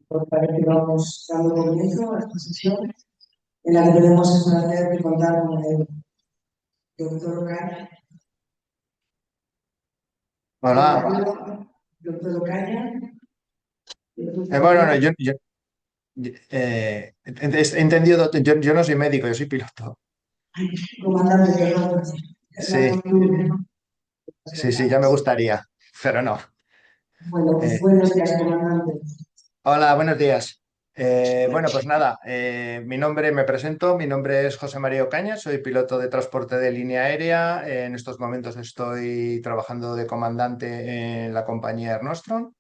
Pues parece que vamos dando comienzo a esta sesión en la que tenemos el placer de contar con el doctor Ocaña. Hola. Doctor Ocaña, Bueno, no, he entendido, yo no soy médico, yo soy piloto. comandante de Hernando Sí, Clube. sí, sí, ya me gustaría, pero no. Bueno, Eh, buenos días, comandante. Hola, buenos días. Bueno, pues nada, me presento, mi nombre es José María Ocaña, soy piloto de transporte de línea aérea. En estos momentos estoy trabajando de comandante en la compañía Air Nostrum.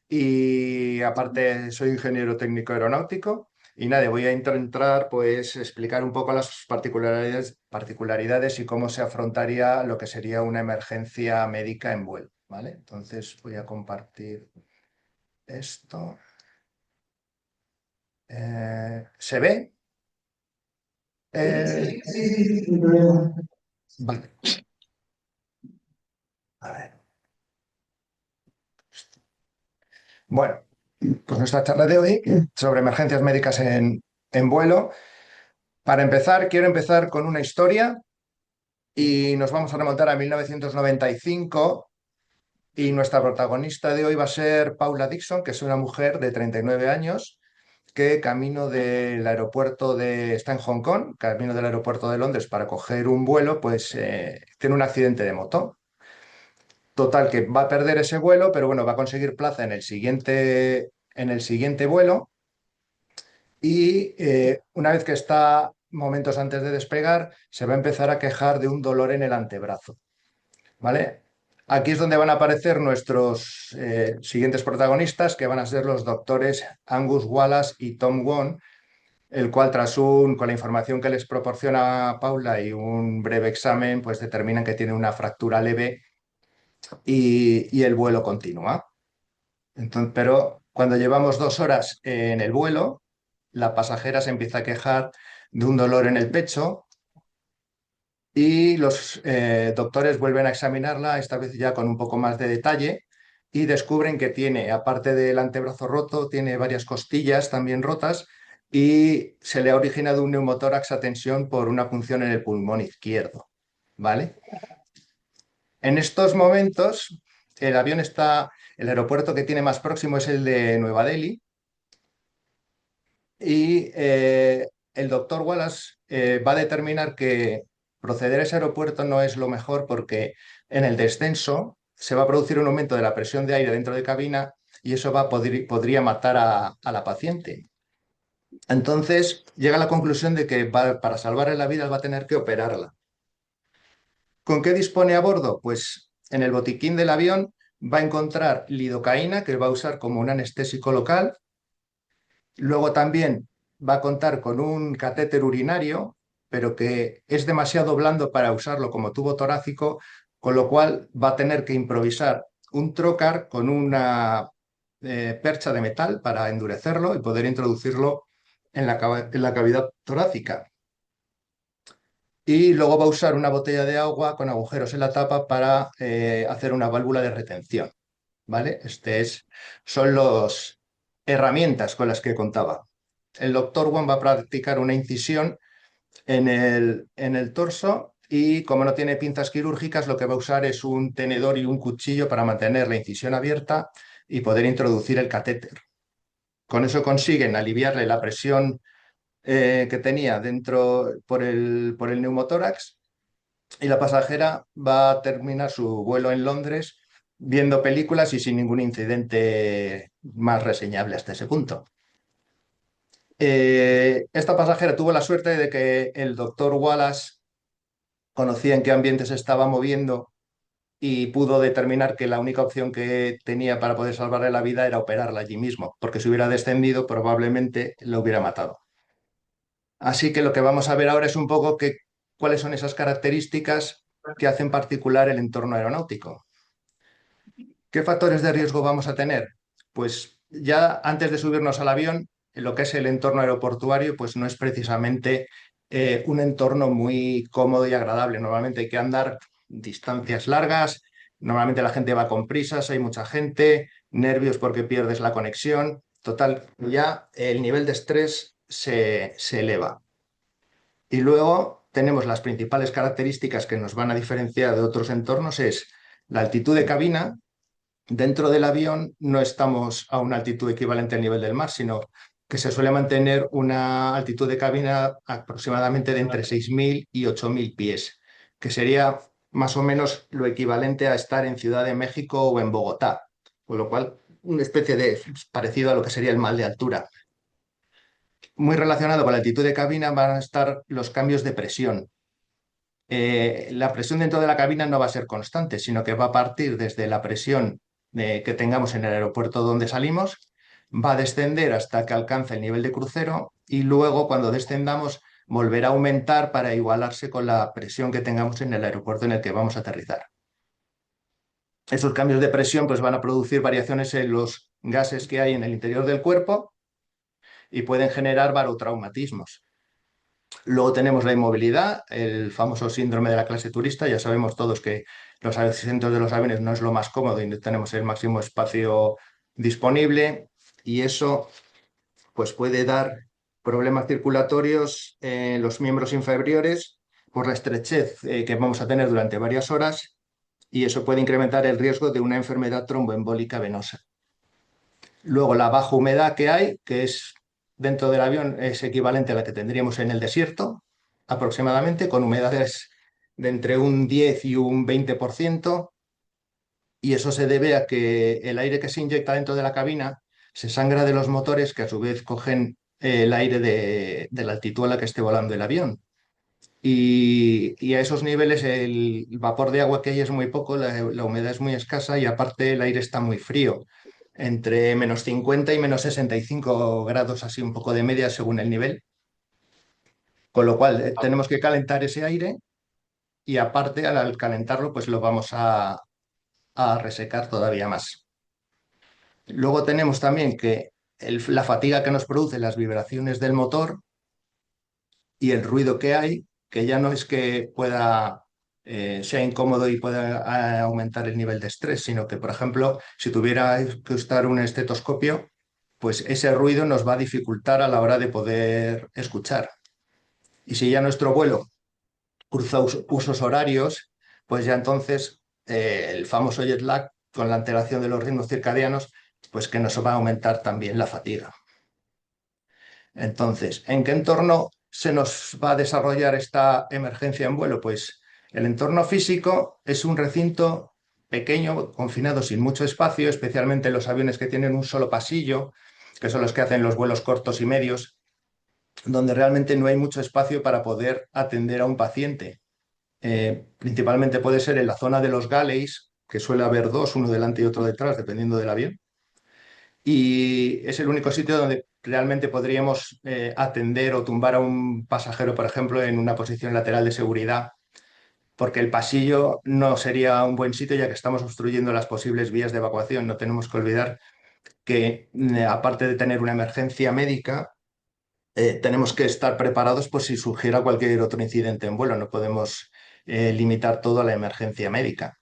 Y aparte soy ingeniero técnico aeronáutico y nada, voy a intentar pues explicar un poco las particularidades y cómo se afrontaría lo que sería una emergencia médica en vuelo, ¿vale? Entonces voy a compartir esto. ¿Se ve? Eh, Sí, sí, sí, sin problema. vale. A ver. Bueno, pues nuestra charla de hoy sobre emergencias médicas en vuelo. Para empezar, quiero empezar con una historia y nos vamos a remontar a 1995 y nuestra protagonista de hoy va a ser Paula Dixon, que es una mujer de 39 años que camino del aeropuerto está en Hong Kong, camino del aeropuerto de Londres para coger un vuelo, pues tiene un accidente de moto. Total, que va a perder ese vuelo, pero bueno, va a conseguir plaza en el siguiente vuelo y una vez que está momentos antes de despegar, se va a empezar a quejar de un dolor en el antebrazo. ¿Vale? Aquí es donde van a aparecer nuestros siguientes protagonistas, que van a ser los doctores Angus Wallace y Tom Wong, el cual con la información que les proporciona Paula y un breve examen, pues determinan que tiene una fractura leve y el vuelo continúa. Entonces, pero cuando llevamos 2 horas en el vuelo, la pasajera se empieza a quejar de un dolor en el pecho y los doctores vuelven a examinarla, esta vez ya con un poco más de detalle, y descubren que tiene, aparte del antebrazo roto, tiene varias costillas también rotas y se le ha originado un neumotórax a tensión por una punción en el pulmón izquierdo. ¿Vale? En estos momentos, el aeropuerto que tiene más próximo es el de Nueva Delhi y el doctor Wallace va a determinar que proceder a ese aeropuerto no es lo mejor porque en el descenso se va a producir un aumento de la presión de aire dentro de cabina y eso podría matar a la paciente. Entonces llega a la conclusión de que para salvarle la vida va a tener que operarla. ¿Con qué dispone a bordo? Pues en el botiquín del avión va a encontrar lidocaína que va a usar como un anestésico local. Luego también va a contar con un catéter urinario, pero que es demasiado blando para usarlo como tubo torácico, con lo cual va a tener que improvisar un trocar con una percha de metal para endurecerlo y poder introducirlo en la cavidad torácica. Y luego va a usar una botella de agua con agujeros en la tapa para hacer una válvula de retención. ¿Vale? Son las herramientas con las que contaba. El doctor Wong va a practicar una incisión en el torso y como no tiene pinzas quirúrgicas, lo que va a usar es un tenedor y un cuchillo para mantener la incisión abierta y poder introducir el catéter. Con eso consiguen aliviarle la presión que tenía dentro por el neumotórax y la pasajera va a terminar su vuelo en Londres viendo películas y sin ningún incidente más reseñable hasta ese punto. Esta pasajera tuvo la suerte de que el doctor Wallace conocía en qué ambiente se estaba moviendo y pudo determinar que la única opción que tenía para poder salvarle la vida era operarla allí mismo, porque si hubiera descendido probablemente lo hubiera matado. Así que lo que vamos a ver ahora es un poco cuáles son esas características que hacen particular el entorno aeronáutico. ¿Qué factores de riesgo vamos a tener? Pues ya antes de subirnos al avión, en lo que es el entorno aeroportuario, pues no es precisamente un entorno muy cómodo y agradable. Normalmente hay que andar distancias largas, normalmente la gente va con prisas, hay mucha gente, nervios porque pierdes la conexión. Total, ya el nivel de estrés se eleva. Y luego tenemos las principales características que nos van a diferenciar de otros entornos, es la altitud de cabina. Dentro del avión no estamos a una altitud equivalente al nivel del mar, sino que se suele mantener una altitud de cabina aproximadamente de entre 6.000 y 8.000 pies, que sería más o menos lo equivalente a estar en Ciudad de México o en Bogotá, con lo cual una especie de parecido a lo que sería el mal de altura. Muy relacionado con la altitud de cabina van a estar los cambios de presión. La presión dentro de la cabina no va a ser constante, sino que va a partir desde la presión que tengamos en el aeropuerto donde salimos, va a descender hasta que alcance el nivel de crucero y luego cuando descendamos volverá a aumentar para igualarse con la presión que tengamos en el aeropuerto en el que vamos a aterrizar. Esos cambios de presión pues, van a producir variaciones en los gases que hay en el interior del cuerpo y pueden generar barotraumatismos. Luego tenemos la inmovilidad, el famoso síndrome de la clase turista. Ya sabemos todos que los asientos de los aviones no es lo más cómodo y no tenemos el máximo espacio disponible y eso pues, puede dar problemas circulatorios en los miembros inferiores por la estrechez que vamos a tener durante varias horas y eso puede incrementar el riesgo de una enfermedad tromboembólica venosa. Luego la baja humedad que hay, que es dentro del avión, es equivalente a la que tendríamos en el desierto, aproximadamente, con humedades de entre un 10 y un 20%, y eso se debe a que el aire que se inyecta dentro de la cabina se sangra de los motores que a su vez cogen el aire de la altitud a la que esté volando el avión. Y a esos niveles el vapor de agua que hay es muy poco, la humedad es muy escasa y aparte el aire está muy frío, entre -50 y -65 grados, así un poco de media según el nivel. Con lo cual tenemos que calentar ese aire y aparte al calentarlo pues lo vamos a resecar todavía más. Luego tenemos también que la fatiga que nos produce las vibraciones del motor y el ruido que hay, que ya no es que sea incómodo y pueda aumentar el nivel de estrés, sino que, por ejemplo, si tuviera que usar un estetoscopio, pues ese ruido nos va a dificultar a la hora de poder escuchar. Y si ya nuestro vuelo cruza usos horarios, pues ya entonces el famoso jet lag, con la alteración de los ritmos circadianos, pues que nos va a aumentar también la fatiga. Entonces, ¿en qué entorno se nos va a desarrollar esta emergencia en vuelo? Pues el entorno físico es un recinto pequeño, confinado, sin mucho espacio, especialmente los aviones que tienen un solo pasillo, que son los que hacen los vuelos cortos y medios, donde realmente no hay mucho espacio para poder atender a un paciente. Principalmente puede ser en la zona de los galleys, que suele haber dos, uno delante y otro detrás, dependiendo del avión y es el único sitio donde realmente podríamos atender o tumbar a un pasajero, por ejemplo, en una posición lateral de seguridad, porque el pasillo no sería un buen sitio ya que estamos obstruyendo las posibles vías de evacuación. No tenemos que olvidar que, aparte de tener una emergencia médica, tenemos que estar preparados por si surgiera cualquier otro incidente en vuelo. No podemos limitar todo a la emergencia médica.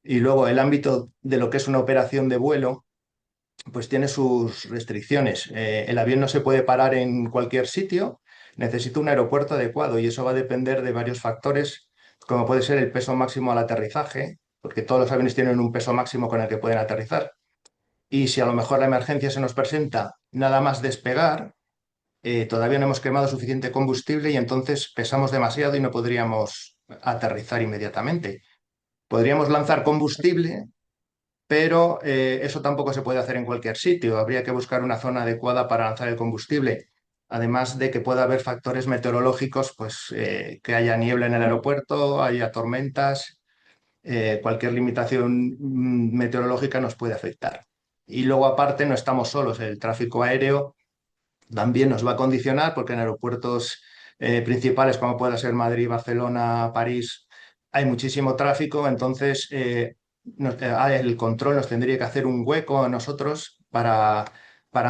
Y luego el ámbito de lo que es una operación de vuelo pues tiene sus restricciones. El avión no se puede parar en cualquier sitio, necesita un aeropuerto adecuado y eso va a depender de varios factores, como puede ser el peso máximo al aterrizaje, porque todos los aviones tienen un peso máximo con el que pueden aterrizar. Y si a lo mejor la emergencia se nos presenta nada más despegar, todavía no hemos quemado suficiente combustible y entonces pesamos demasiado y no podríamos aterrizar inmediatamente. Podríamos lanzar combustible, pero eso tampoco se puede hacer en cualquier sitio. Habría que buscar una zona adecuada para lanzar el combustible. Además de que pueda haber factores meteorológicos, pues que haya niebla en el aeropuerto, haya tormentas, cualquier limitación meteorológica nos puede afectar. Y luego aparte no estamos solos, el tráfico aéreo también nos va a condicionar porque en aeropuertos principales como pueda ser Madrid, Barcelona, París, hay muchísimo tráfico, entonces el control nos tendría que hacer un hueco a nosotros para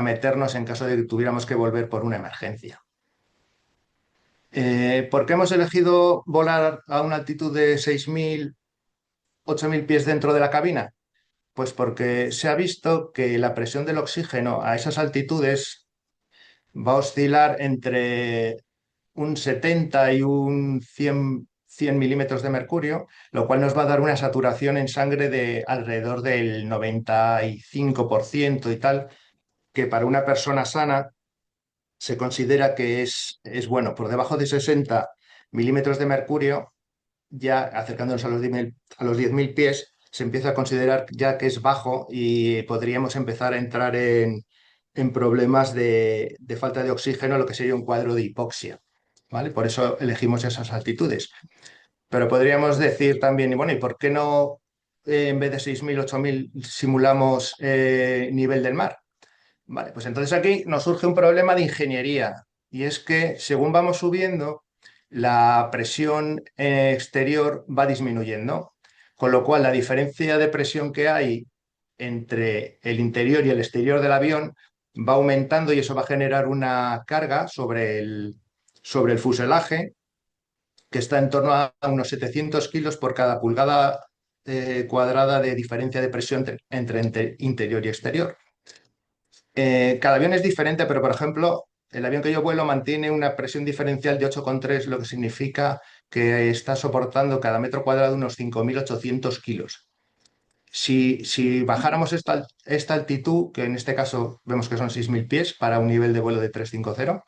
meternos en caso de que tuviéramos que volver por una emergencia. ¿Por qué hemos elegido volar a una altitud de 6.000, 8.000 pies dentro de la cabina? Pues porque se ha visto que la presión del oxígeno a esas altitudes va a oscilar entre un 70 y un 100 milímetros de mercurio, lo cual nos va a dar una saturación en sangre de alrededor del 95% y tal, que para una persona sana se considera que es bueno. Por debajo de 60 milímetros de mercurio, ya acercándonos a los 10.000 pies, se empieza a considerar ya que es bajo y podríamos empezar a entrar en problemas de falta de oxígeno, lo que sería un cuadro de hipoxia. ¿Vale? Por eso elegimos esas altitudes. Pero podríamos decir también, y bueno, ¿y por qué no en vez de 6.000 8.000 simulamos nivel del mar? Vale, pues entonces aquí nos surge un problema de ingeniería y es que según vamos subiendo, la presión exterior va disminuyendo, con lo cual la diferencia de presión que hay entre el interior y el exterior del avión va aumentando y eso va a generar una carga sobre el fuselaje que está en torno a unos 700 kilos por cada pulgada cuadrada de diferencia de presión entre interior y exterior. Cada avión es diferente, pero por ejemplo, el avión que yo vuelo mantiene una presión diferencial de 8,3, lo que significa que está soportando cada metro cuadrado unos 5.800 kilos. Si bajáramos esta altitud, que en este caso vemos que son 6.000 pies para un nivel de vuelo de 350,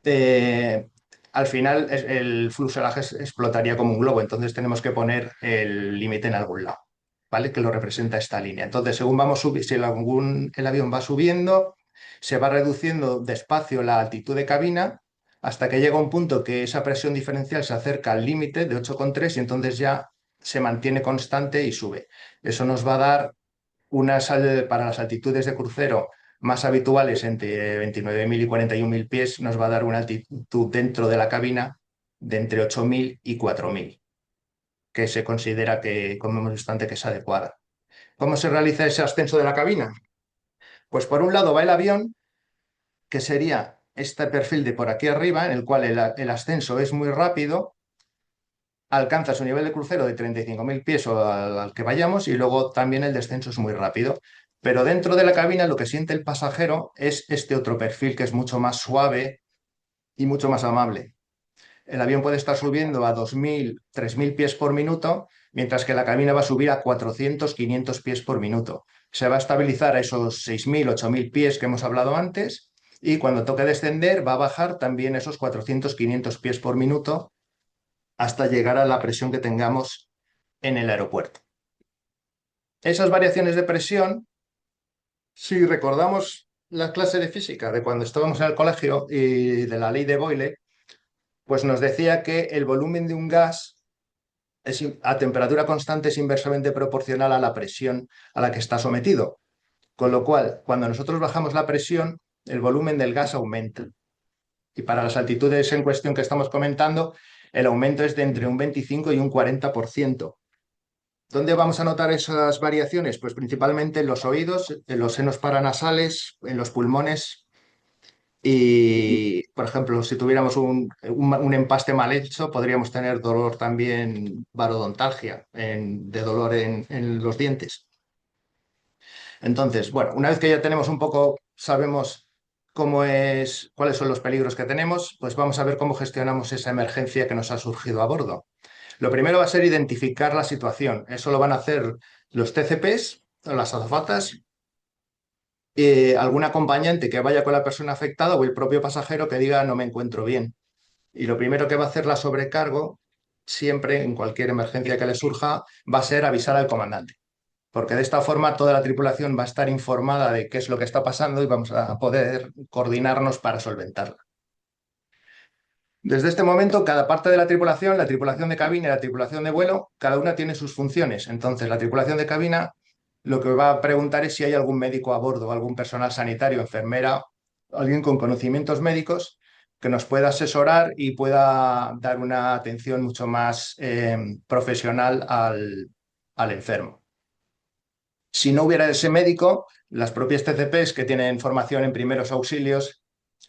eh, al final el fuselaje explotaría como un globo, entonces tenemos que poner el límite en algún lado, ¿vale? Que lo representa esta línea. Entonces, según vamos subiendo, si el avión va subiendo, se va reduciendo despacio la altitud de cabina hasta que llega un punto que esa presión diferencial se acerca al límite de 8,3 y entonces ya se mantiene constante y sube. Eso nos va a dar para las altitudes de crucero más habituales, entre 29.000 y 41.000 pies, nos va a dar una altitud dentro de la cabina de entre 8.000 y 4.000, que se considera que, como hemos visto antes, que es adecuada. ¿Cómo se realiza ese ascenso de la cabina? Pues por un lado va el avión, que sería este perfil de por aquí arriba, en el cual el ascenso es muy rápido, alcanza su nivel de crucero de 35.000 pies o al que vayamos y luego también el descenso es muy rápido. Pero dentro de la cabina lo que siente el pasajero es este otro perfil que es mucho más suave y mucho más amable. El avión puede estar subiendo a 2.000, 3.000 pies por minuto, mientras que la cabina va a subir a 400, 500 pies por minuto. Se va a estabilizar a esos 6.000, 8.000 pies que hemos hablado antes y cuando toque descender va a bajar también esos 400, 500 pies por minuto hasta llegar a la presión que tengamos en el aeropuerto. Esas variaciones de presión, si recordamos la clase de física de cuando estábamos en el colegio y de la ley de Boyle, pues nos decía que el volumen de un gas a temperatura constante es inversamente proporcional a la presión a la que está sometido. Con lo cual, cuando nosotros bajamos la presión, el volumen del gas aumenta. Y para las altitudes en cuestión que estamos comentando, el aumento es de entre un 25 y un 40%. ¿Dónde vamos a notar esas variaciones? Pues principalmente en los oídos, en los senos paranasales, en los pulmones y, por ejemplo, si tuviéramos un empaste mal hecho, podríamos tener dolor también, barodontalgia, de dolor en los dientes. Entonces, bueno, una vez que ya tenemos un poco, sabemos cuáles son los peligros que tenemos, pues vamos a ver cómo gestionamos esa emergencia que nos ha surgido a bordo. Lo primero va a ser identificar la situación. Eso lo van a hacer los TCPs, las azafatas, algún acompañante que vaya con la persona afectada o el propio pasajero que diga no me encuentro bien. Y lo primero que va a hacer la sobrecargo, siempre en cualquier emergencia que le surja, va a ser avisar al comandante. Porque de esta forma toda la tripulación va a estar informada de qué es lo que está pasando y vamos a poder coordinarnos para solventarla. Desde este momento, cada parte de la tripulación de cabina y la tripulación de vuelo, cada una tiene sus funciones. Entonces, la tripulación de cabina lo que va a preguntar es si hay algún médico a bordo, algún personal sanitario, enfermera, alguien con conocimientos médicos que nos pueda asesorar y pueda dar una atención mucho más profesional al enfermo. Si no hubiera ese médico, las propias TCPs que tienen formación en primeros auxilios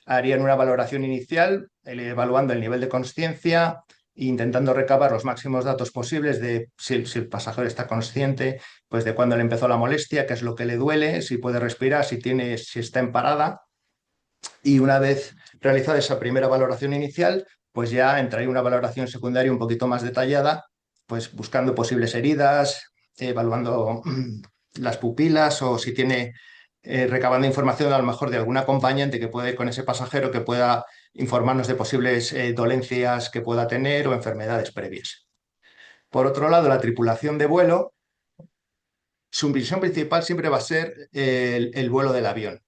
harían una valoración inicial, evaluando el nivel de consciencia, intentando recabar los máximos datos posibles de si el pasajero está consciente, pues de cuándo le empezó la molestia, qué es lo que le duele, si puede respirar, si está en parada. Y una vez realizada esa primera valoración inicial, pues ya entraría una valoración secundaria un poquito más detallada, pues buscando posibles heridas, evaluando las pupilas o si tiene, recabando información a lo mejor de algún acompañante que puede con ese pasajero que pueda informarnos de posibles dolencias que pueda tener o enfermedades previas. Por otro lado, la tripulación de vuelo, su misión principal siempre va a ser el vuelo del avión.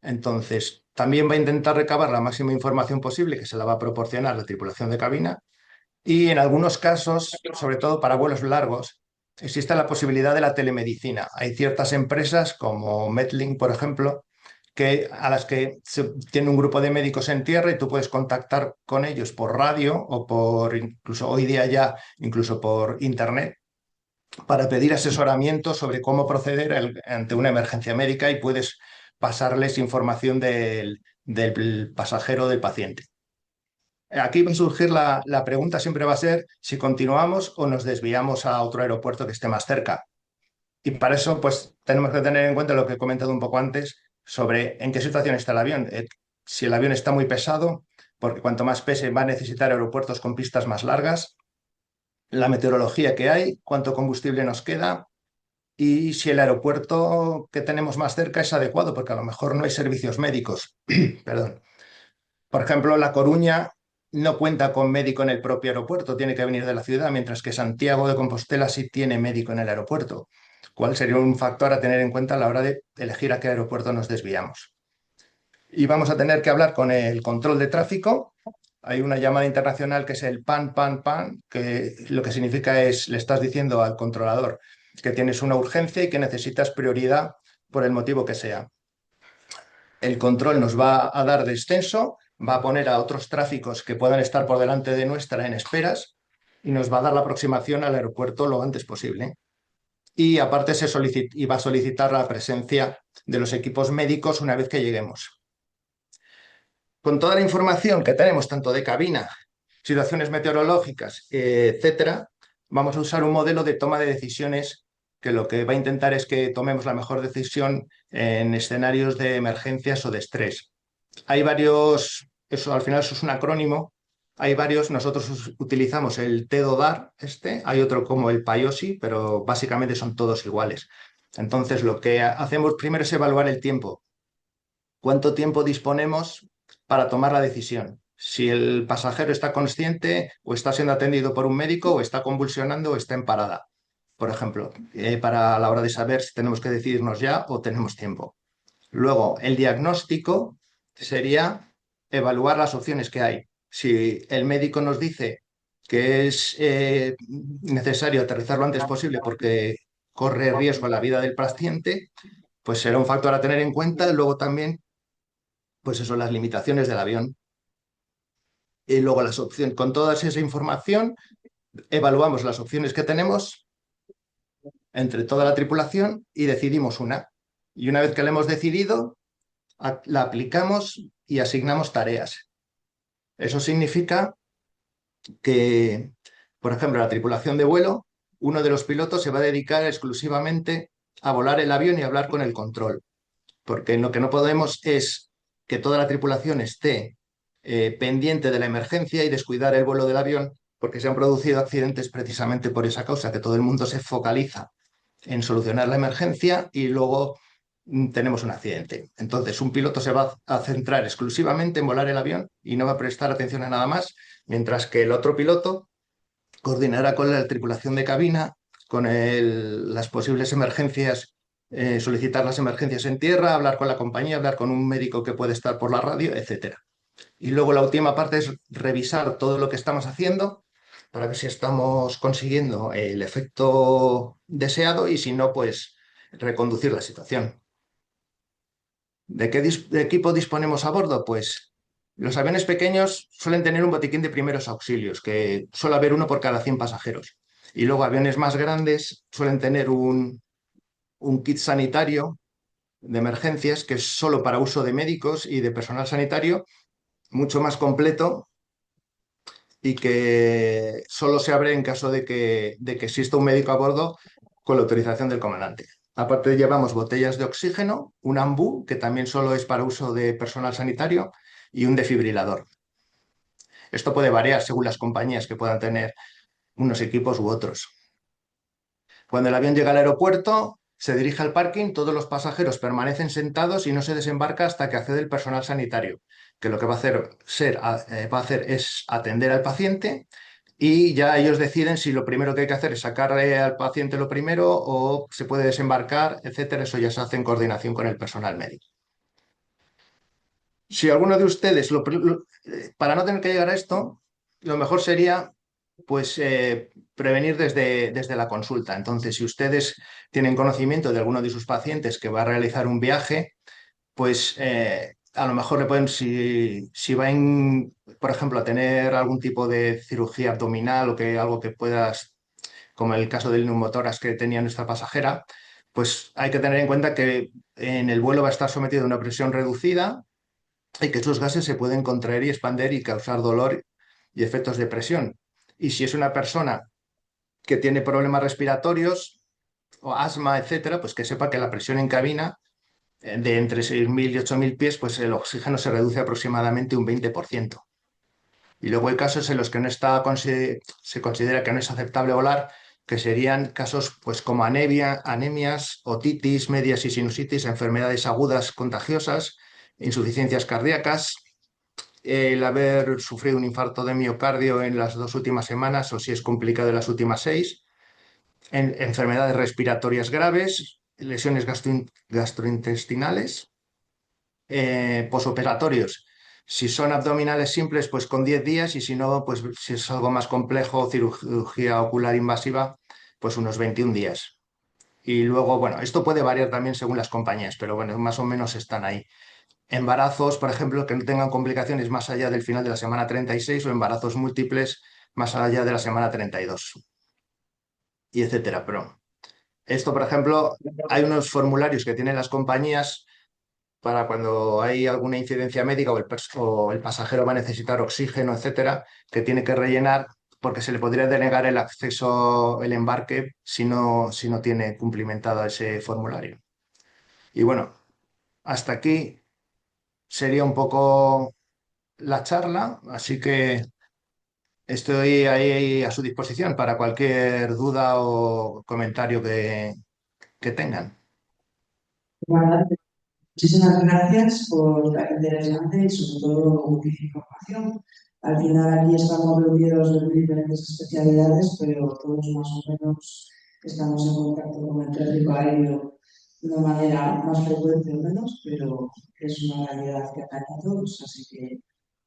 Entonces, también va a intentar recabar la máxima información posible que se la va a proporcionar la tripulación de cabina y en algunos casos, sobre todo para vuelos largos, existe la posibilidad de la telemedicina. Hay ciertas empresas como Medlink, por ejemplo, a las que tiene un grupo de médicos en tierra y tú puedes contactar con ellos por radio o por, incluso hoy día ya, incluso por internet para pedir asesoramiento sobre cómo proceder ante una emergencia médica y puedes pasarles información del pasajero, del paciente. Aquí va a surgir la pregunta, siempre va a ser si continuamos o nos desviamos a otro aeropuerto que esté más cerca. Y para eso, pues tenemos que tener en cuenta lo que he comentado un poco antes sobre en qué situación está el avión. Si el avión está muy pesado, porque cuanto más pese va a necesitar aeropuertos con pistas más largas, la meteorología que hay, cuánto combustible nos queda y si el aeropuerto que tenemos más cerca es adecuado, porque a lo mejor no hay servicios médicos. Perdón. Por ejemplo, La Coruña no cuenta con médico en el propio aeropuerto, tiene que venir de la ciudad, mientras que Santiago de Compostela sí tiene médico en el aeropuerto, cuál sería un factor a tener en cuenta a la hora de elegir a qué aeropuerto nos desviamos. Y vamos a tener que hablar con el control de tráfico. Hay una llamada internacional que es el PAN, que lo que significa es, le estás diciendo al controlador que tienes una urgencia y que necesitas prioridad por el motivo que sea. El control nos va a dar descenso, va a poner a otros tráficos que puedan estar por delante de nuestra en esperas y nos va a dar la aproximación al aeropuerto lo antes posible. Y aparte y va a solicitar la presencia de los equipos médicos una vez que lleguemos. Con toda la información que tenemos, tanto de cabina, situaciones meteorológicas, etcétera, vamos a usar un modelo de toma de decisiones que lo que va a intentar es que tomemos la mejor decisión en escenarios de emergencias o de estrés. Hay varios, eso al final eso es un acrónimo, hay varios, nosotros utilizamos el TEDODAR, hay otro como el PAYOSI, pero básicamente son todos iguales. Entonces, lo que hacemos primero es evaluar el tiempo. ¿Cuánto tiempo disponemos para tomar la decisión? Si el pasajero está consciente o está siendo atendido por un médico o está convulsionando o está en parada, por ejemplo, para la hora de saber si tenemos que decidirnos ya o tenemos tiempo. Luego, el diagnóstico sería evaluar las opciones que hay. Si el médico nos dice que es necesario aterrizar lo antes posible porque corre riesgo a la vida del paciente, pues será un factor a tener en cuenta. Luego también pues eso, las limitaciones del avión. Y luego las opciones, con toda esa información, evaluamos las opciones que tenemos entre toda la tripulación y decidimos una. Y una vez que la hemos decidido, la aplicamos y asignamos tareas. Eso significa que, por ejemplo, la tripulación de vuelo, uno de los pilotos se va a dedicar exclusivamente a volar el avión y hablar con el control, porque lo que no podemos es que toda la tripulación esté pendiente de la emergencia y descuidar el vuelo del avión, porque se han producido accidentes precisamente por esa causa, que todo el mundo se focaliza en solucionar la emergencia y luego tenemos un accidente. Entonces, un piloto se va a centrar exclusivamente en volar el avión y no va a prestar atención a nada más, mientras que el otro piloto coordinará con la tripulación de cabina, con las posibles emergencias, solicitar las emergencias en tierra, hablar con la compañía, hablar con un médico que puede estar por la radio, etcétera. Y luego la última parte es revisar todo lo que estamos haciendo para ver si estamos consiguiendo el efecto deseado y si no, pues reconducir la situación. ¿De qué equipo disponemos a bordo? Pues los aviones pequeños suelen tener un botiquín de primeros auxilios, que suele haber uno por cada 100 pasajeros. Y luego aviones más grandes suelen tener un kit sanitario de emergencias que es solo para uso de médicos y de personal sanitario, mucho más completo y que solo se abre en caso de que exista un médico a bordo con la autorización del comandante. Aparte llevamos botellas de oxígeno, un ambú, que también solo es para uso de personal sanitario, y un desfibrilador. Esto puede variar según las compañías que puedan tener unos equipos u otros. Cuando el avión llega al aeropuerto, se dirige al parking, todos los pasajeros permanecen sentados y no se desembarca hasta que accede el personal sanitario, que lo que va a hacer es atender al paciente y ya ellos deciden si lo primero que hay que hacer es sacarle al paciente lo primero o se puede desembarcar, etcétera. Eso ya se hace en coordinación con el personal médico. Si alguno de ustedes, para no tener que llegar a esto, lo mejor sería pues prevenir desde la consulta. Entonces, si ustedes tienen conocimiento de alguno de sus pacientes que va a realizar un viaje, pues a lo mejor le pueden, si va por ejemplo, a tener algún tipo de cirugía abdominal o que algo que puedas, como el caso del neumotórax que tenía nuestra pasajera, pues hay que tener en cuenta que en el vuelo va a estar sometido a una presión reducida y que esos gases se pueden contraer y expander y causar dolor y efectos de presión. Y si es una persona que tiene problemas respiratorios o asma, etcétera, pues que sepa que la presión en cabina de entre 6.000 y 8.000 pies, pues el oxígeno se reduce aproximadamente un 20%. Y luego hay casos en los que no está, se considera que no es aceptable volar, que serían casos pues como anemias, otitis, medias y sinusitis, enfermedades agudas contagiosas, insuficiencias cardíacas, el haber sufrido un infarto de miocardio en las 2 últimas semanas o si es complicado en las últimas 6, enfermedades respiratorias graves, lesiones gastrointestinales, posoperatorios. Si son abdominales simples, pues con 10 días y si no, pues si es algo más complejo, cirugía ocular invasiva, pues unos 21 días. Y luego, bueno, esto puede variar también según las compañías, pero bueno, más o menos están ahí. Embarazos, por ejemplo, que no tengan complicaciones más allá del final de la semana 36 o embarazos múltiples más allá de la semana 32 y etcétera. Pero esto, por ejemplo, hay unos formularios que tienen las compañías para cuando hay alguna incidencia médica o el pasajero va a necesitar oxígeno, etcétera, que tiene que rellenar porque se le podría denegar el acceso, el embarque, si no tiene cumplimentado ese formulario. Y bueno, hasta aquí sería un poco la charla, así que estoy ahí a su disposición para cualquier duda o comentario que tengan. Bueno, muchísimas gracias por la interesante y sobre todo útil información. Al final aquí estamos reunidos de diferentes especialidades, pero todos más o menos estamos en contacto con el tráfico aéreo de una manera más frecuente o menos, pero es una realidad que atañe a todos, así que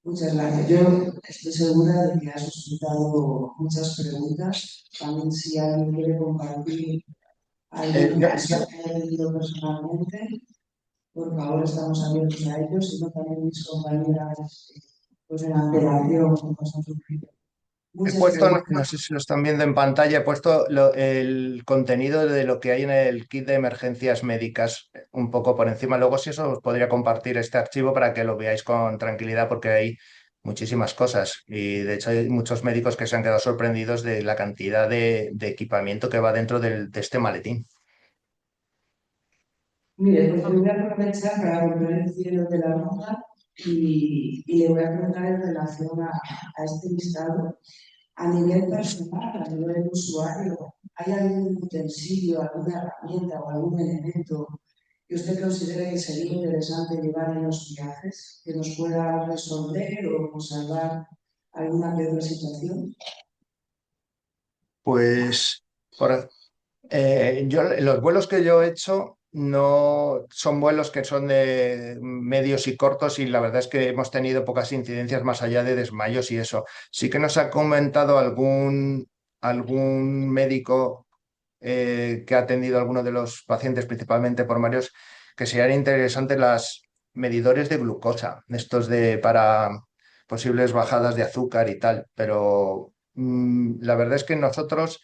muchas gracias. Yo estoy segura de que has suscitado muchas preguntas. También si alguien quiere compartir algún Yo, caso que haya vivido personalmente, por favor, estamos abiertos a ellos, sino también mis compañeras, pues en antelación, como son sufrido. he Muchas puesto, no, preguntas. no sé si lo están viendo en pantalla, he puesto el contenido de lo que hay en el kit de emergencias médicas un poco por encima. Luego, si eso, os podría compartir este archivo para que lo veáis con tranquilidad porque hay muchísimas cosas. Y de hecho hay muchos médicos que se han quedado sorprendidos de la cantidad de equipamiento que va dentro de este maletín. Mire, pues yo voy a aprovechar para volver el cielo de la ronda y le voy a preguntar en relación a este listado. A nivel personal, a nivel usuario, ¿hay algún utensilio, alguna herramienta o algún elemento que usted considere que sería interesante llevar en los viajes, que nos pueda resolver o salvar alguna que otra situación? Pues por, los vuelos que yo he hecho no son vuelos que son de medios y cortos y la verdad es que hemos tenido pocas incidencias más allá de desmayos y eso. Sí que nos ha comentado algún médico que ha atendido a alguno de los pacientes, principalmente por mareos, que serían interesantes las medidores de glucosa, estos para posibles bajadas de azúcar y tal, pero la verdad es que nosotros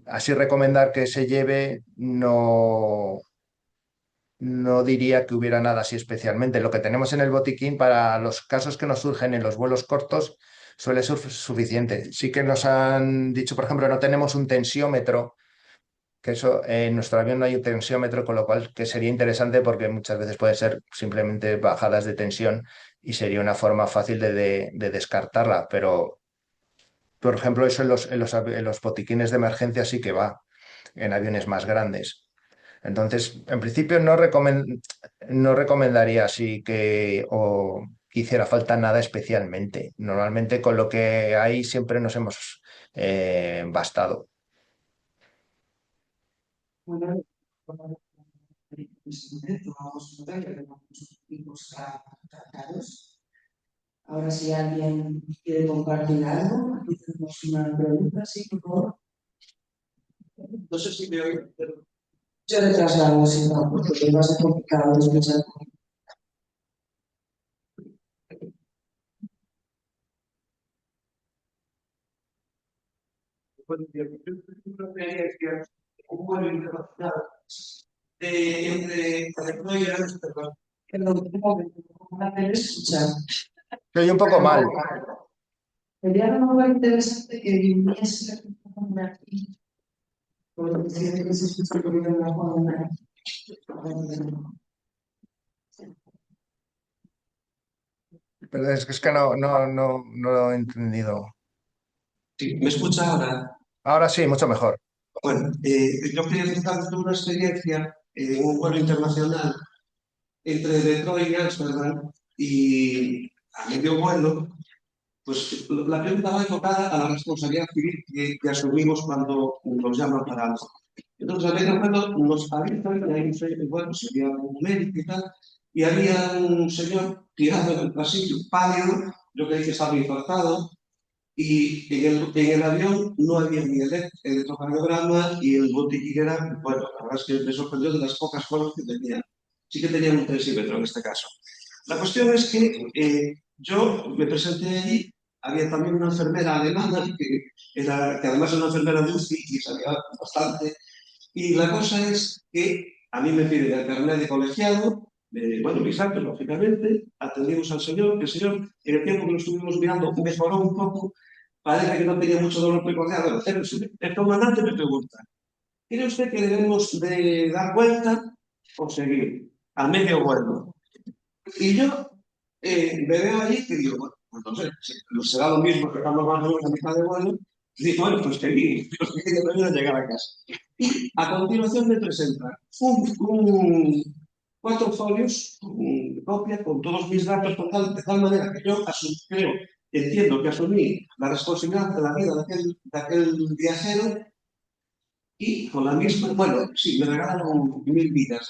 así recomendar que se lleve, no diría que hubiera nada así especialmente. Lo que tenemos en el botiquín para los casos que nos surgen en los vuelos cortos, suele ser suficiente. Sí que nos han dicho, por ejemplo, no tenemos un tensiómetro, que eso en nuestro avión no hay un tensiómetro, con lo cual que sería interesante porque muchas veces puede ser simplemente bajadas de tensión y sería una forma fácil de descartarla, pero por ejemplo, eso en los botiquines de emergencia sí que va, en aviones más grandes. Entonces, en principio no recomendaría así que hiciera falta nada especialmente. Normalmente con lo que hay siempre nos hemos bastado. Bueno, en ese momento vamos a notar que tenemos equipos caros. Ahora, si alguien quiere compartir algo, aquí tenemos una pregunta, sí, por favor. No sé si me oí, pero Yo le traslado, si no, porque va a ser complicado de escuchar. bueno, yo una experiencia un vuelo internacional entre California y Amsterdam. Pero un momento, ¿cómo hacer escuchar? Se oye un poco mal. Sería a lo mejor interesante que viniese aquí, porque siempre que se escucha el ruido en la zona. Pero es que no lo he entendido. Sí, ¿me escucha ahora? Ahora sí, mucho mejor. Bueno, yo quería contar una experiencia en un vuelo internacional entre Detroit y Amsterdam y a medio vuelo, pues la pregunta va enfocada a la responsabilidad civil que asumimos cuando nos llaman para algo. Entonces, a medio vuelo nos avisan, y ahí bueno, sería un médico y tal, y había un señor tirado en el pasillo, pálido, yo creí que estaba infartado, y en el avión no había ni el electrocardiograma y el botiquín era, bueno, la verdad es que me sorprendió de las pocas formas que tenía. Sí que tenía un tensímetro en este caso. La cuestión es que yo me presenté allí, había también una enfermera alemana que además era una enfermera de UCI y sabía bastante. Y la cosa es que a mí me piden el carnet de colegiado, bueno, mis actos, lógicamente, atendimos al señor, que el señor, en el tiempo que lo estuvimos mirando, mejoró un poco, parece que no tenía mucho dolor precordial. El comandante me pregunta, ¿cree usted que debemos de dar vuelta o seguir a medio vuelo? Y yo me veo allí y digo, bueno, pues no sé, será lo mismo que cuando más o menos a mitad de vuelo. Y digo, bueno, pues seguir, que no llegar a casa. Y a continuación me presenta cuatro folios, copia con todos mis datos, de tal manera que yo creo, entiendo que asumí la responsabilidad de la vida de aquel viajero y con la misma, bueno, sí, me regalaron 1000 vidas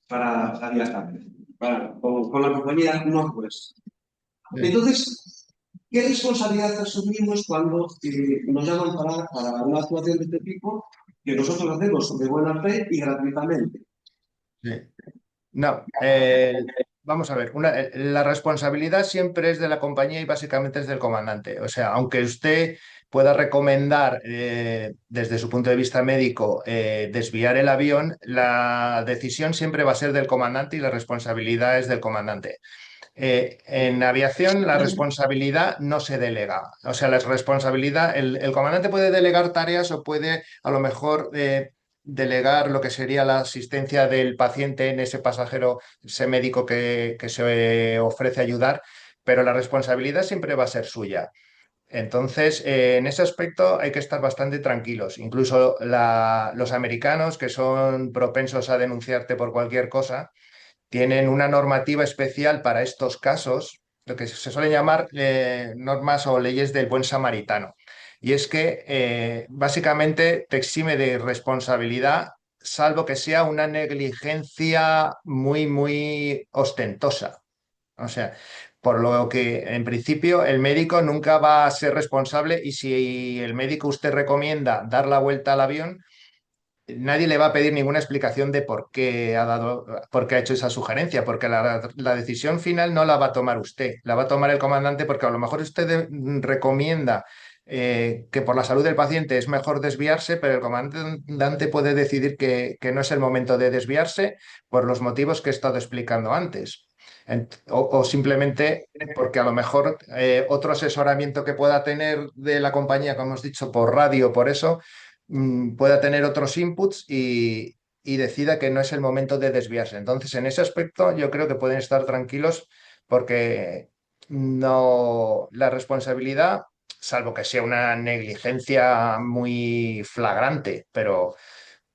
para viajar, con la compañía Northwest. Sí. Entonces, ¿qué responsabilidad asumimos cuando nos llaman para una actuación de este tipo que nosotros hacemos de buena fe y gratuitamente? Sí. No, vamos a ver, la responsabilidad siempre es de la compañía y básicamente es del comandante. O sea, aunque usted pueda recomendar desde su punto de vista médico desviar el avión, la decisión siempre va a ser del comandante y la responsabilidad es del comandante. En aviación la responsabilidad no se delega. O sea, la responsabilidad, el comandante puede delegar tareas o puede a lo mejor delegar lo que sería la asistencia del paciente en ese pasajero, ese médico que se ofrece a ayudar, pero la responsabilidad siempre va a ser suya. Entonces, en ese aspecto hay que estar bastante tranquilos. Incluso los americanos, que son propensos a denunciarte por cualquier cosa, tienen una normativa especial para estos casos, lo que se suele llamar normas o leyes del buen samaritano. Y es que básicamente te exime de responsabilidad, salvo que sea una negligencia muy, muy ostentosa. O sea, por lo que en principio el médico nunca va a ser responsable y si el médico usted recomienda dar la vuelta al avión, nadie le va a pedir ninguna explicación de por qué ha hecho esa sugerencia, porque la decisión final no la va a tomar usted, la va a tomar el comandante, porque a lo mejor usted recomienda que por la salud del paciente es mejor desviarse, pero el comandante puede decidir que no es el momento de desviarse por los motivos que he estado explicando antes. O simplemente porque a lo mejor otro asesoramiento que pueda tener de la compañía, como hemos dicho, por radio, por eso, pueda tener otros inputs y decida que no es el momento de desviarse. Entonces, en ese aspecto, yo creo que pueden estar tranquilos porque no la responsabilidad, salvo que sea una negligencia muy flagrante, pero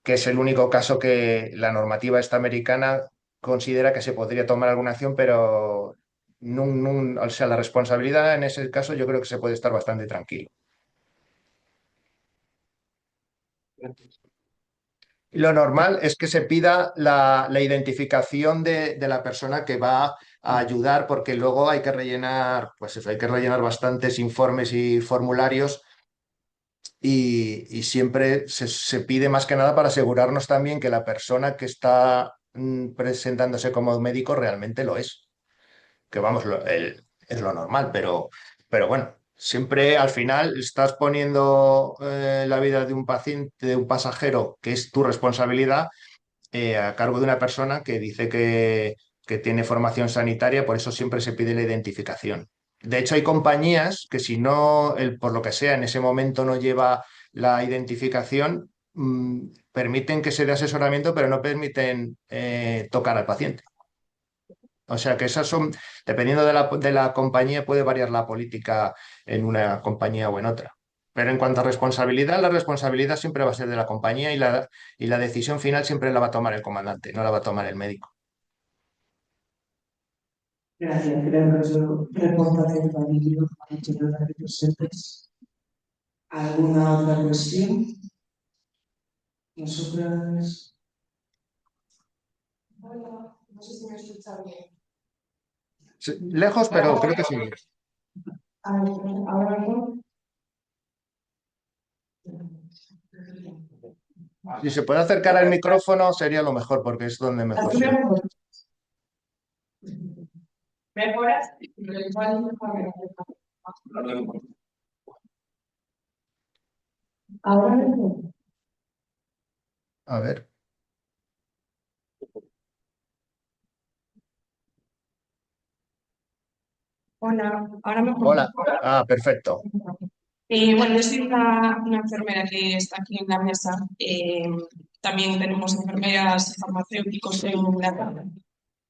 que es el único caso que la normativa esta americana considera que se podría tomar alguna acción, pero o sea, la responsabilidad en ese caso yo creo que se puede estar bastante tranquilo. Lo normal es que se pida la identificación de la persona que va a ayudar, porque luego hay que rellenar, pues eso, hay que rellenar bastantes informes y formularios y siempre se pide más que nada para asegurarnos también que la persona que está presentándose como médico realmente lo es. Que vamos, es lo normal, pero bueno, siempre al final estás poniendo la vida de un paciente, de un pasajero, que es tu responsabilidad, a cargo de una persona que dice que tiene formación sanitaria, por eso siempre se pide la identificación. De hecho, hay compañías que si no, por lo que sea, en ese momento no lleva la identificación, permiten que se dé asesoramiento, pero no permiten tocar al paciente. O sea que esas son, dependiendo de la compañía, puede variar la política en una compañía o en otra. Pero en cuanto a responsabilidad, la responsabilidad siempre va a ser de la compañía y la decisión final siempre la va a tomar el comandante, no la va a tomar el médico. Gracias, creo que eso reporta cierto alivio a muchos de los aquí presentes. ¿Alguna otra cuestión? Nosotras. Hola, no sé si me escucha bien. Sí, lejos, pero creo que sí. A ver, ahora no. Si se puede acercar al micrófono sería lo mejor, porque es donde mejor se oye. ¿Mejoras? Ahora no. A ver. Hola, ahora mejor. Hola. Ah, perfecto. Bueno, yo soy una enfermera que está aquí en la mesa. También tenemos enfermeras y farmacéuticos en la sala.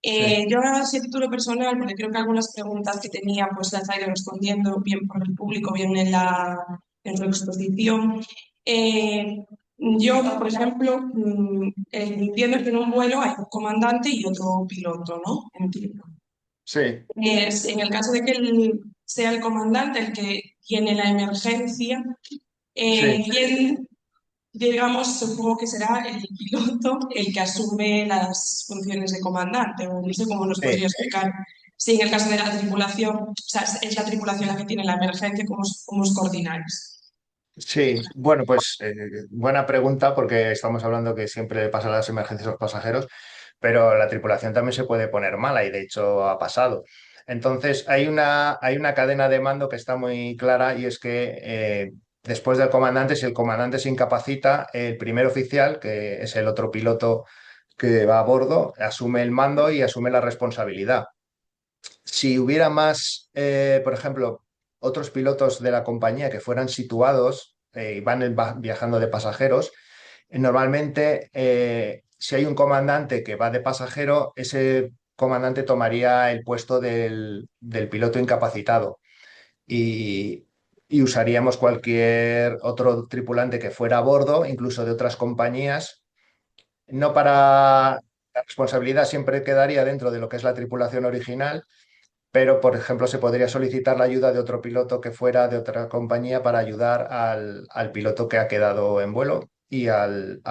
Sí. Yo ahora sí a título personal, porque creo que algunas preguntas que tenía pues las ha ido respondiendo bien por el público, bien en su exposición. Yo, por ejemplo, entiendo que en un vuelo hay un comandante y otro piloto, ¿no? Entiendo. Sí, En el caso de que sea el comandante el que tiene la emergencia, sí. ¿quién, digamos, supongo que será el piloto el que asume las funciones de comandante, o no sé cómo nos Sí. podría explicar? Si en el caso de la tripulación, o sea, es la tripulación la que tiene la emergencia, ¿cómo os coordináis? Sí, bueno, pues buena pregunta porque estamos hablando que siempre le pasa las emergencias a los pasajeros, pero la tripulación también se puede poner mala y de hecho ha pasado. Entonces hay una cadena de mando que está muy clara y es que después del comandante, si el comandante se incapacita, el primer oficial, que es el otro piloto que va a bordo, asume el mando y asume la responsabilidad. Si hubiera más, por ejemplo, otros pilotos de la compañía que fueran situados y van viajando de pasajeros, normalmente si hay un comandante que va de pasajero, ese comandante tomaría el puesto del piloto incapacitado y, y usaríamos cualquier otro tripulante que fuera a bordo, incluso de otras compañías, no para... La responsabilidad siempre quedaría dentro de lo que es la tripulación original, pero, por ejemplo, se podría solicitar la ayuda de otro piloto que fuera de otra compañía para ayudar al piloto que ha quedado en vuelo y al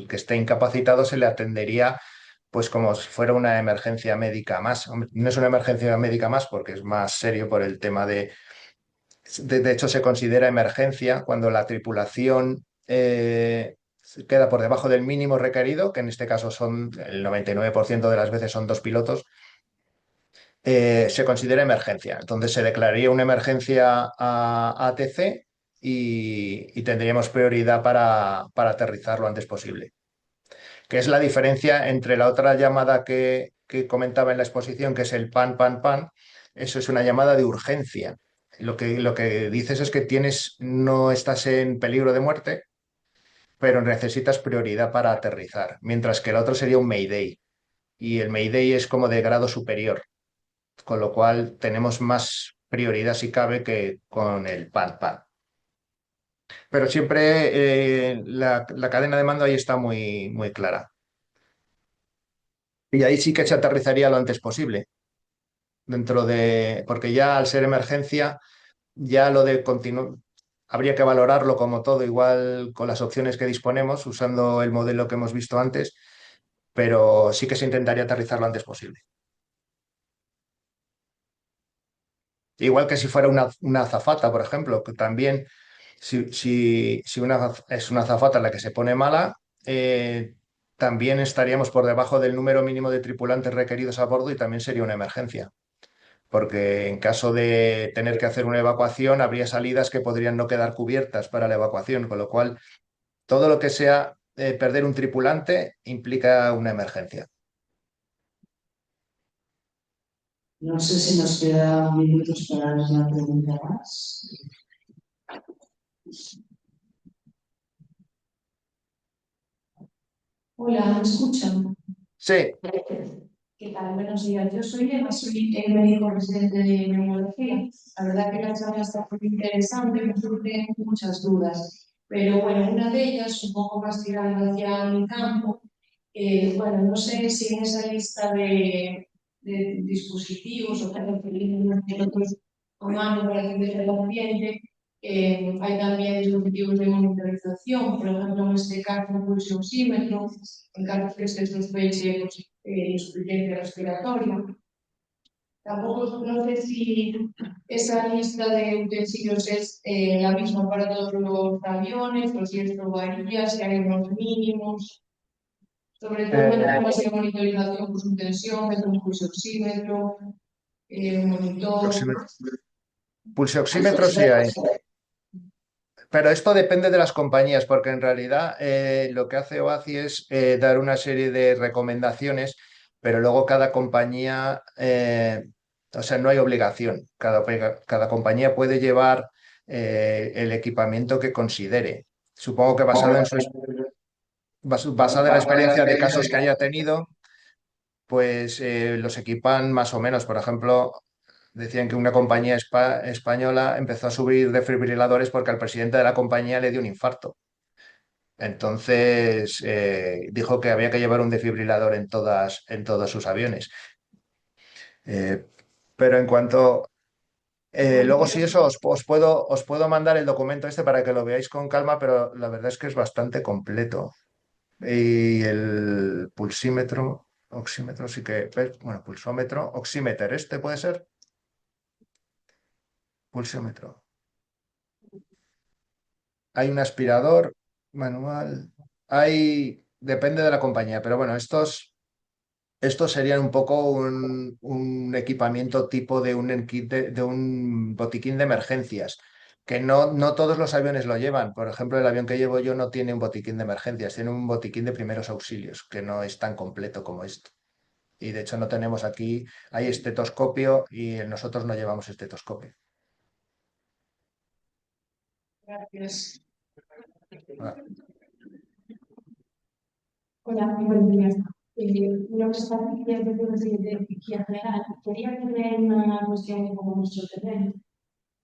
que esté incapacitado se le atendería pues como si fuera una emergencia médica más. Hombre, no es una emergencia médica más porque es más serio por el tema de hecho, se considera emergencia cuando la tripulación queda por debajo del mínimo requerido, que en este caso son el 99% de las veces son dos pilotos, se considera emergencia. Entonces se declararía una emergencia a ATC y tendríamos prioridad para aterrizar lo antes posible. Que es la diferencia entre la otra llamada que comentaba en la exposición, que es el pan, pan, pan. Eso es una llamada de urgencia. Lo que dices es que no estás en peligro de muerte, pero necesitas prioridad para aterrizar, mientras que el otro sería un Mayday. Y el Mayday es como de grado superior, con lo cual tenemos más prioridad si cabe que con el pan, pan. Pero siempre la cadena de mando ahí está muy, muy clara. Y ahí sí que se aterrizaría lo antes posible, porque ya al ser emergencia, ya lo de continuar, habría que valorarlo como todo, igual con las opciones que disponemos, usando el modelo que hemos visto antes, pero sí que se intentaría aterrizar lo antes posible. Igual que si fuera una azafata, por ejemplo, que también si es una azafata la que se pone mala, también estaríamos por debajo del número mínimo de tripulantes requeridos a bordo y también sería una emergencia, porque en caso de tener que hacer una evacuación, habría salidas que podrían no quedar cubiertas para la evacuación, con lo cual todo lo que sea perder un tripulante implica una emergencia. No sé si nos quedan minutos para una pregunta más. Hola, ¿me escuchan? Sí, ¿Qué tal? Buenos días. Yo soy Eva, soy el médico residente de neumología. La verdad que la charla está muy interesante, me surgen muchas dudas. Pero bueno, una de ellas, un poco más tirando hacia mi campo, bueno, no sé si en esa lista de dispositivos o nosotros tomamos para atender al paciente, hay también dispositivos de monitorización, por ejemplo, en este caso, un pulso oxímetro, en caso que se sospeche pues, insuficiencia respiratoria. Tampoco no sé si esa lista de utensilios es la misma para todos los aviones, o si esto varía, si hay unos mínimos. Sobre todo en temas de monitorización, pues un tensiómetro, un pulso oxímetro, un monitor. pulsioxímetro sí hay. Pero esto depende de las compañías, porque en realidad lo que hace OACI es dar una serie de recomendaciones, pero luego cada compañía, o sea, no hay obligación. Cada compañía puede llevar el equipamiento que considere. Supongo que basado en la experiencia de casos que haya tenido, pues los equipan más o menos. Por ejemplo, decían que una compañía española empezó a subir desfibriladores porque al presidente de la compañía le dio un infarto. Entonces dijo que había que llevar un desfibrilador en todos sus aviones. Eh, pero en cuanto... luego sí eso os puedo mandar el documento este para que lo veáis con calma, pero la verdad es que es bastante completo. Y el pulsímetro, oxímetro sí que... Bueno, pulsómetro, oxímeter, ¿este puede ser? Pulsómetro. Hay un aspirador manual. Depende de la compañía, pero bueno, estos serían un poco un equipamiento tipo de un botiquín de emergencias, que no todos los aviones lo llevan. Por ejemplo, el avión que llevo yo no tiene un botiquín de emergencias, tiene un botiquín de primeros auxilios, que no es tan completo como esto. Y de hecho no tenemos aquí, hay estetoscopio y nosotros no llevamos estetoscopio. Gracias. Ah. Hola, muy buenos días. Una cosa que es de cirugía general. Quería tener una cuestión un poco mucho terreno.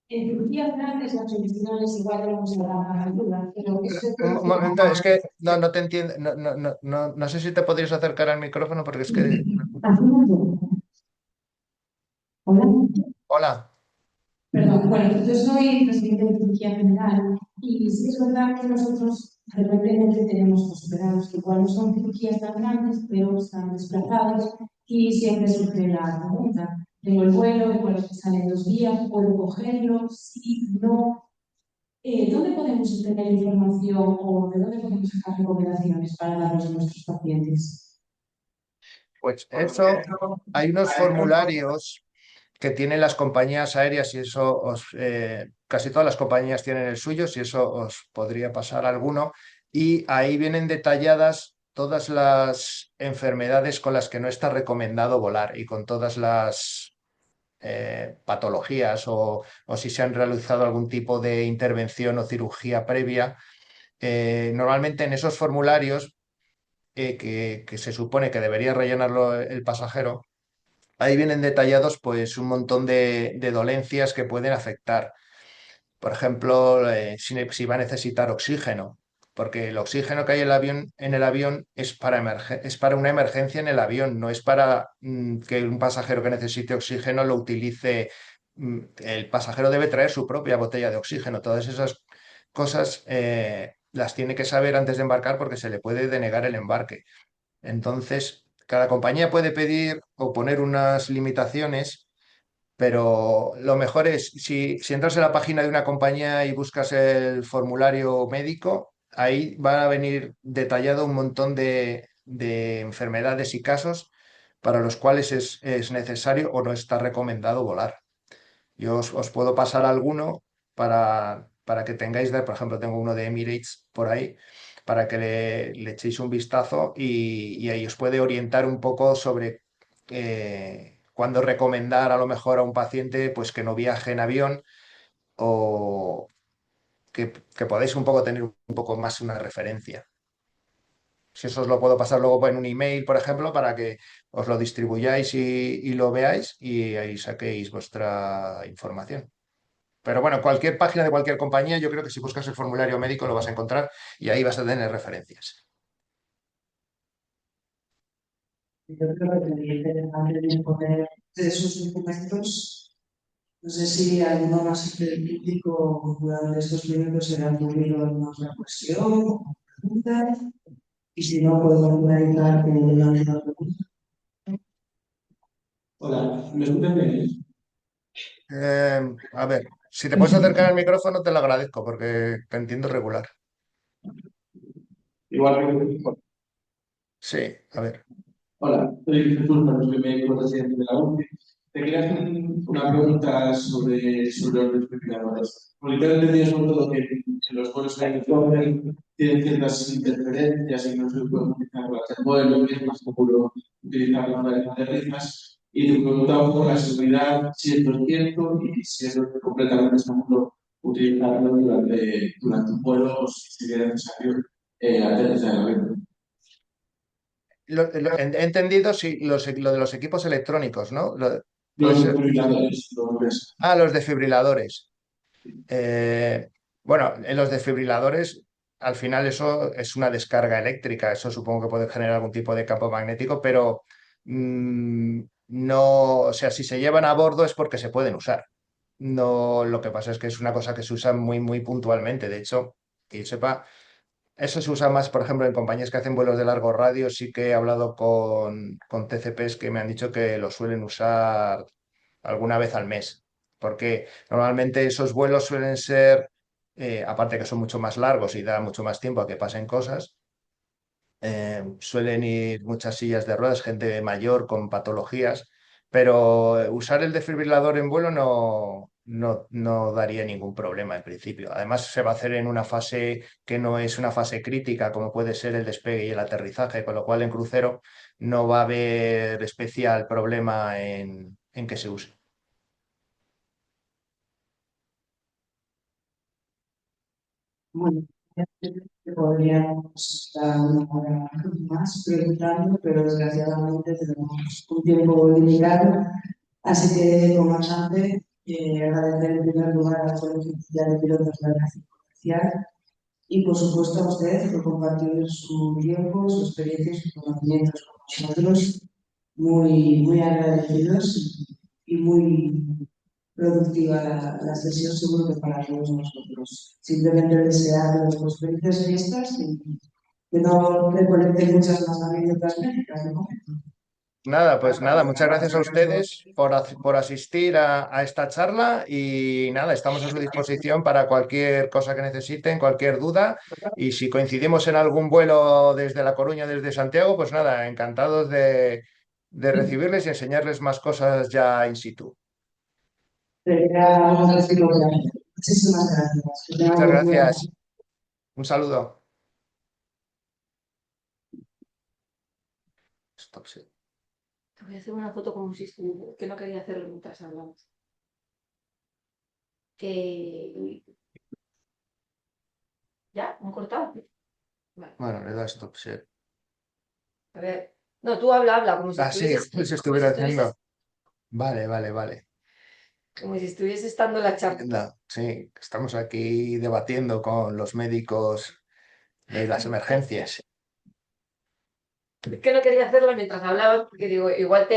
En cirugía general, las intestinales igual tenemos la ayuda, pero eso se Un produce momento, es que no te entiendo, no sé si te podrías acercar al micrófono porque es que... Hola. Hola. Perdón, bueno, yo soy residente de cirugía general y sí es verdad que nosotros frecuentemente tenemos hospitales que igual no son cirugías tan grandes, pero están desplazados y siempre surge la pregunta. Tengo el vuelo que sale en 2 días, ¿puedo cogerlo? Sí, no. ¿Dónde podemos obtener información o de dónde podemos sacar recomendaciones para darlos a nuestros pacientes? Pues eso, hay unos formularios que tienen las compañías aéreas, y eso casi todas las compañías tienen el suyo, si eso os podría pasar alguno, y ahí vienen detalladas todas las enfermedades con las que no está recomendado volar y con todas las patologías o si se han realizado algún tipo de intervención o cirugía previa. Normalmente en esos formularios que se supone que debería rellenarlo el pasajero, ahí vienen detallados pues un montón de dolencias que pueden afectar. Por ejemplo, si va a necesitar oxígeno, porque el oxígeno que hay en el avión es para una emergencia en el avión, no es para que un pasajero que necesite oxígeno lo utilice. El pasajero debe traer su propia botella de oxígeno. Todas esas cosas las tiene que saber antes de embarcar porque se le puede denegar el embarque. Entonces, cada compañía puede pedir o poner unas limitaciones, pero lo mejor es, si entras en la página de una compañía y buscas el formulario médico, ahí va a venir detallado un montón de enfermedades y casos para los cuales es necesario o no está recomendado volar. Yo os puedo pasar alguno para que tengáis, por ejemplo, tengo uno de Emirates por ahí, para que le echéis un vistazo y ahí os puede orientar un poco sobre cuándo recomendar a lo mejor a un paciente pues que no viaje en avión o que podáis un poco tener un poco más una referencia. Si eso os lo puedo pasar luego en un email, por ejemplo, para que os lo distribuyáis y lo veáis y ahí saquéis vuestra información. Pero bueno, cualquier página de cualquier compañía, yo creo que si buscas el formulario médico lo vas a encontrar y ahí vas a tener referencias. Yo creo que sería interesante disponer de esos documentos. No sé si alguno más del público durante estos minutos se le ha ocurrido alguna otra cuestión o pregunta. Y si no, podemos finalizar con una última pregunta. Hola, ¿me escuchan bien? A ver, si te puedes acercar al micrófono te lo agradezco porque te entiendo regular. Igual que... Sí, a ver. Hola, soy Jesús, soy médico residente de la UCI. Te quería hacer una pregunta sobre los desfibriladores. Porque tengo entendido sobre todo que los vuelos aéreos tienen ciertas interferencias y no se puede utilizar para hacer vuelo, que es más seguro utilizarlo para las aterrizas. Y te preguntaba por la seguridad, si esto es cierto y si es completamente seguro utilizarlo durante un vuelo o si sería necesario aterrizar el avión. He entendido si lo de los equipos electrónicos, ¿no? ¿Puede Los ser? desfibriladores, los Ah, los desfibriladores. Eh, bueno, en los desfibriladores, al final eso es una descarga eléctrica, eso supongo que puede generar algún tipo de campo magnético, pero no, o sea, si se llevan a bordo es porque se pueden usar. No, lo que pasa es que es una cosa que se usa muy, muy puntualmente. De hecho, que yo sepa, eso se usa más, por ejemplo, en compañías que hacen vuelos de largo radio. Sí que he hablado con TCPs que me han dicho que lo suelen usar alguna vez al mes, porque normalmente esos vuelos suelen ser, aparte que son mucho más largos y da mucho más tiempo a que pasen cosas, suelen ir muchas sillas de ruedas, gente mayor con patologías, pero usar el desfibrilador en vuelo no daría ningún problema en principio. Además, se va a hacer en una fase que no es una fase crítica, como puede ser el despegue y el aterrizaje, con lo cual en crucero no va a haber especial problema en que se use. Bueno, ya creo que podríamos estar una hora más preguntando, pero desgraciadamente tenemos un tiempo limitado. Así que, comandante, agradecer en primer lugar al Colegio Oficial de Pilotos de la Aviación Comercial y, por supuesto, a usted por compartir su tiempo, su experiencia y sus conocimientos con nosotros. Muy, muy agradecidos y muy productiva la sesión, seguro que para todos nosotros. Simplemente desearles pues, felices fiestas y que no recolecten muchas más anécdotas médicas de momento. Nada, pues nada, muchas gracias a ustedes por asistir a esta charla y nada, estamos a su disposición para cualquier cosa que necesiten, cualquier duda y si coincidimos en algún vuelo desde La Coruña, desde Santiago, pues nada, encantados de recibirles y enseñarles más cosas ya in situ. pero ya vamos a decir lo que hay. Muchísimas gracias. Que tengan Muchas buen día. gracias. Un saludo. Stop, sí. Te voy a hacer una foto como si estuviera, que no quería hacerlo mientras hablamos. ¿Ya? ¿Me han cortado? Vale. Bueno, le das stop, sí. A ver. No, tú habla, como si Ah, sí, estuvieses, como si como estuviera si estuvieses- haciendo. Vale. como si estuvieses estando la charla. Entiendo. Sí, estamos aquí debatiendo con los médicos de las emergencias. Es que no quería hacerlo mientras hablabas, porque digo, igual te